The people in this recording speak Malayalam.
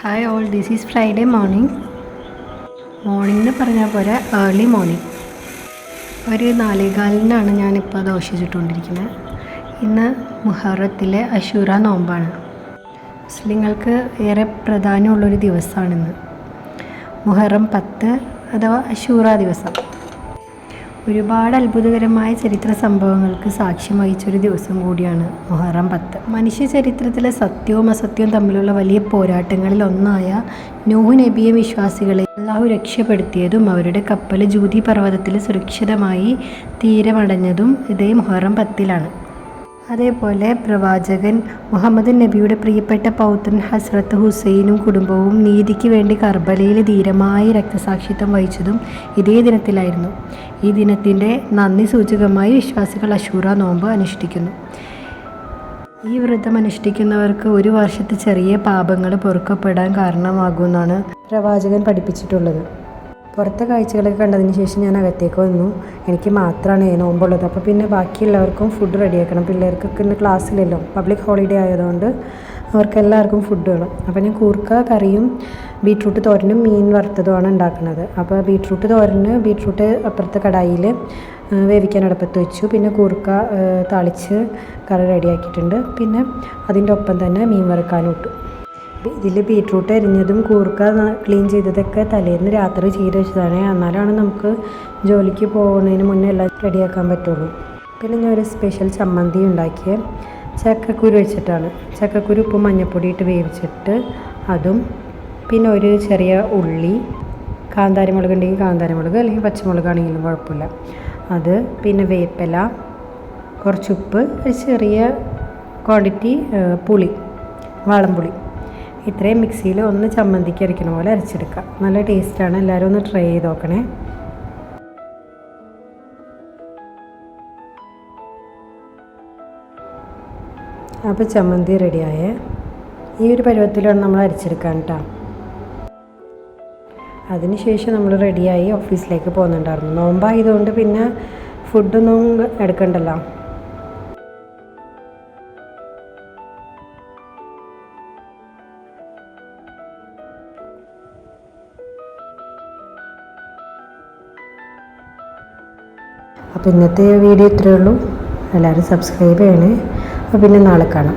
Hi all, this is Friday morning എന്ന് പറഞ്ഞാൽ പോരാ, ഏർലി മോർണിംഗ്. ഒരു 4:15 ഞാനിപ്പോൾ ദോശ ചുട്ടുകൊണ്ടിരിക്കുന്നത്. ഇന്ന് മുഹറത്തിലെ അശൂറ നോമ്പാണ്. മുസ്ലിങ്ങൾക്ക് ഏറെ പ്രാധാന്യമുള്ളൊരു ദിവസമാണിന്ന്, മുഹറം 10 അഥവാ അശൂറ ദിവസം. ഒരുപാട് അത്ഭുതകരമായ ചരിത്ര സംഭവങ്ങൾക്ക് സാക്ഷ്യം വഹിച്ചൊരു ദിവസം കൂടിയാണ് മുഹറം 10. മനുഷ്യ ചരിത്രത്തിലെ സത്യവും അസത്യവും തമ്മിലുള്ള വലിയ പോരാട്ടങ്ങളിൽ ഒന്നായ നൂഹ് നബിയെ വിശ്വാസികളെ അല്ലാഹു രക്ഷപ്പെടുത്തിയതും അവരുടെ കപ്പൽ ജൂതി പർവ്വതത്തിൽ സുരക്ഷിതമായി തീരമടഞ്ഞതും ഇതേ മുഹറം 10-ലാണ്. അതേപോലെ പ്രവാചകൻ മുഹമ്മദ് നബിയുടെ പ്രിയപ്പെട്ട പൗത്രൻ ഹസ്രത്ത് ഹുസൈനും കുടുംബവും നീതിക്ക് വേണ്ടി കർബലയിൽ ധീരമായി രക്തസാക്ഷിത്വം വഹിച്ചതും ഇതേ ദിനത്തിലായിരുന്നു. ഈ ദിനത്തിൻ്റെ നന്ദി സൂചകമായി വിശ്വാസികൾ അശൂറ നോമ്പ് അനുഷ്ഠിക്കുന്നു. ഈ വ്രതം അനുഷ്ഠിക്കുന്നവർക്ക് ഒരു വർഷത്തെ ചെറിയ പാപങ്ങൾ പൊറുക്കപ്പെടാൻ കാരണമാകുമെന്നാണ് പ്രവാചകൻ പഠിപ്പിച്ചിട്ടുള്ളത്. പുറത്തെ കാഴ്ചകളൊക്കെ കണ്ടതിന് ശേഷം ഞാൻ അകത്തേക്ക് വന്നു. എനിക്ക് മാത്രമാണ് നോമ്പുള്ളത്. അപ്പോൾ പിന്നെ ബാക്കിയുള്ളവർക്കും ഫുഡ് റെഡിയാക്കണം. പിള്ളേർക്കൊക്കെ ഇന്ന് ക്ലാസ്സിലല്ലോ, പബ്ലിക് ഹോളിഡേ ആയതുകൊണ്ട് അവർക്കെല്ലാവർക്കും ഫുഡ് വേണം. അപ്പോൾ ഞാൻ കൂർക്ക കറിയും ബീട്രൂട്ട് തോരനും മീൻ വറുത്തതുമാണ് ഉണ്ടാക്കുന്നത്. അപ്പോൾ ബീട്രൂട്ട് അപ്പുറത്തെ കടായിൽ വേവിക്കാൻ അടുപ്പത്ത് വെച്ചു. പിന്നെ കൂർക്ക താളിച്ച് കറി റെഡിയാക്കിയിട്ടുണ്ട്. പിന്നെ അതിൻ്റെ ഒപ്പം തന്നെ മീൻ വറുക്കാനും ഇട്ടു. ഇതിൽ ബീട്രൂട്ട് അരിഞ്ഞതും കൂർക്ക ക്ലീൻ ചെയ്തതൊക്കെ തലേന്ന് രാത്രി ചെയ്ത് വെച്ചതാണ്. എന്നാലാണ് നമുക്ക് ജോലിക്ക് പോകുന്നതിന് മുന്നേ എല്ലാം റെഡിയാക്കാൻ പറ്റുള്ളൂ. പിന്നെ ഞാൻ ഒരു സ്പെഷ്യൽ ചമ്മന്തി ഉണ്ടാക്കിയ ചക്കക്കുരു വെച്ചിട്ടാണ്. ചക്കക്കുരു ഉപ്പും മഞ്ഞൾപ്പൊടി ഇട്ട് വേവിച്ചിട്ട് അതും, പിന്നെ ഒരു ചെറിയ ഉള്ളി, കാന്താരിമുളക് ഉണ്ടെങ്കിൽ കാന്താരിമുളക്, അല്ലെങ്കിൽ പച്ചമുളകാണെങ്കിലും കുഴപ്പമില്ല, അത്, പിന്നെ വേപ്പില, കുറച്ച് ഉപ്പ്, ഒരു ചെറിയ ക്വാണ്ടിറ്റി പുളി, വാളംപുളി, ഇത്രയും മിക്സിയിൽ ഒന്ന് ചമ്മന്തിക്ക് അരയ്ക്കണ പോലെ അരച്ചെടുക്കുക. നല്ല ടേസ്റ്റാണ്. എല്ലാവരും ഒന്ന് ട്രൈ ചെയ്ത് നോക്കണേ. അപ്പോൾ ചമ്മന്തി റെഡിയായേ. ഈ ഒരു പരുവത്തിലാണ് നമ്മൾ അരച്ചെടുക്കാൻ കേട്ടോ. അതിനുശേഷം നമ്മൾ റെഡിയായി ഓഫീസിലേക്ക് പോകുന്നുണ്ടായിരുന്നു. നോമ്പായതുകൊണ്ട് പിന്നെ ഫുഡൊന്നും എടുക്കണ്ടല്ലോ. അപ്പോൾ ഇന്നത്തെ വീഡിയോ ഇത്രയേ ഉള്ളൂ. എല്ലാവരും സബ്സ്ക്രൈബ് ചെയ്യണേ. അപ്പോൾ പിന്നെ നാളെ കാണാം.